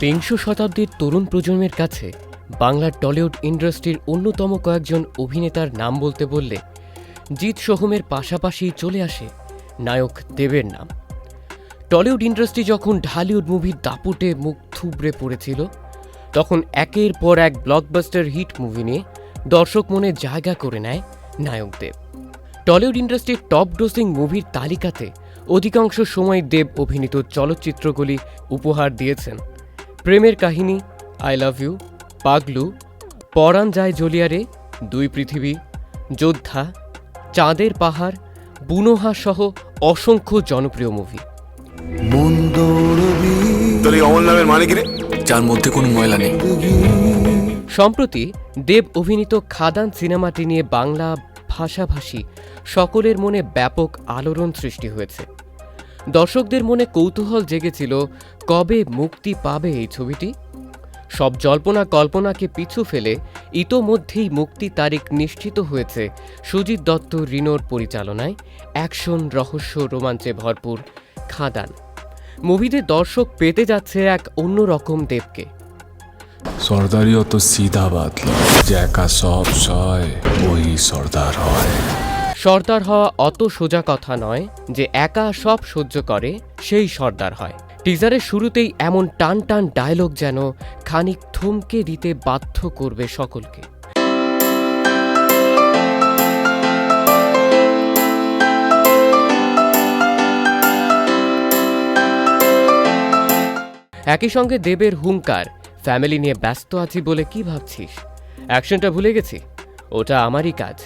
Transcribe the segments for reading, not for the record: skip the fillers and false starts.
বিংশ শতাব্দীর তরুণ প্রজন্মের কাছে বাংলার টলিউড ইন্ডাস্ট্রির অন্যতম কয়েকজন অভিনেতার নাম বলতে বললে জিৎ সোহমের পাশাপাশি চলে আসে নায়ক দেবের নাম। টলিউড ইন্ডাস্ট্রি যখন ঢালিউড মুভির দাপুটে মুখ থুবড়ে পড়েছিল, তখন একের পর এক ব্লকবাস্টার হিট মুভি নিয়ে দর্শক মনে জায়গা করে নেয় নায়ক দেব। টলিউড ইন্ডাস্ট্রির টপ গ্রোসিং মুভির তালিকাতে অধিকাংশ সময় দেব অভিনীত চলচ্চিত্রগুলি উপহার দিয়েছেন প্রেমের কাহিনী, আই লাভ ইউ, পাগলু, পরাণ যায় জ্বলিয়ারে, দুই পৃথিবী, যোদ্ধা, চাঁদের পাহাড়, বুনোহা সহ অসংখ্য জনপ্রিয় মুভি। যার মধ্যে কোনো ময়লা নেই। সম্প্রতি দেব অভিনীত খাদান সিনেমাটি নিয়ে বাংলা ভাষাভাষী সকলের মনে ব্যাপক আলোড়ন সৃষ্টি হয়েছে। দর্শকদের মনে কৌতূহল জেগেছিল কবে মুক্তি পাবে এই ছবিটি। সব জল্পনা কল্পনাকে পিছু ফেলে ইতোমধ্যেই মুক্তি তারিখ নিশ্চিত হয়েছে সুজিত দত্ত রিনোর পরিচালনায় অ্যাকশন, রহস্য, রোমাঞ্চে ভরপুর খাদান মুভিতে দর্শক পেতে যাচ্ছে এক অন্যরকম দেবকে। সর্দারি অত সিধা বাতলা, যে একা সব সয় ওই সর্দার হয়। সর্দার হওয়া অত সোজা কথা নয় যে একা সব সহ্য করে সেই সর্দার হয়। টিজারের শুরুতেই এমন টান টান ডায়লগ যেন খানিক থমকে দিতে বাধ্য করবে সকলকে। একই সঙ্গে দেবের হুঙ্কার, ফ্যামিলি নিয়ে ব্যস্ত আছি বলে কি ভাবছিস, অ্যাকশনটা ভুলে গেছি, ওটা আমারই কাজ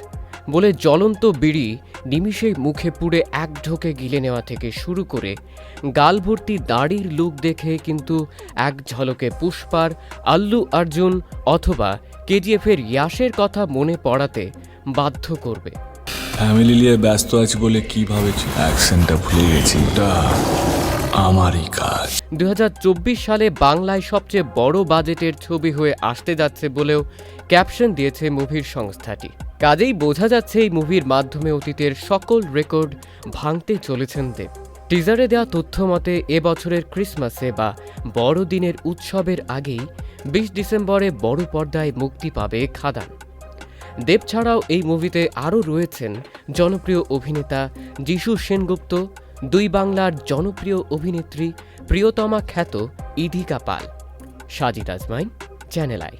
বলে জ্বলন্ত বিড়ি নিমিষেই মুখে পুড়ে এক ঢোকে গিলে নেওয়া থেকে শুরু করে গাল ভর্তি দাড়ির লুক দেখে কিন্তু এক ঝলকে পুষ্পার, আল্লু অর্জুন অথবা কেজিএফের ইয়াশের কথা মনে পড়াতে বাধ্য করবে। ফ্যামিলি নিয়ে ব্যস্ত আছি বলে কি ভাবেছি, অ্যাকশনটা ভুলে গেছি, ওটা আমারই কাজ। 2024 সালে বাংলায় সবচেয়ে বড় বাজেটের ছবি হয়ে আসতে যাচ্ছে বলেও ক্যাপশন দিয়েছে মুভির সংস্থাটি। কাজেই বোঝা যাচ্ছে এই মুভির মাধ্যমে অতীতের সকল রেকর্ড ভাঙতে চলেছেন দেব। টিজারে দেওয়া তথ্য মতে এবছরের ক্রিসমাসে বা বড়দিনের উৎসবের আগেই 20 ডিসেম্বরে বড় পর্দায় মুক্তি পাবে খাদান। দেব ছাড়াও এই মুভিতে আরও রয়েছেন জনপ্রিয় অভিনেতা যিশু সেনগুপ্ত, দুই বাংলার জনপ্রিয় অভিনেত্রী প্রিয়তমা খ্যাত ইধিকা পাল, সাজিদ আজমাইন, চ্যানেল আই।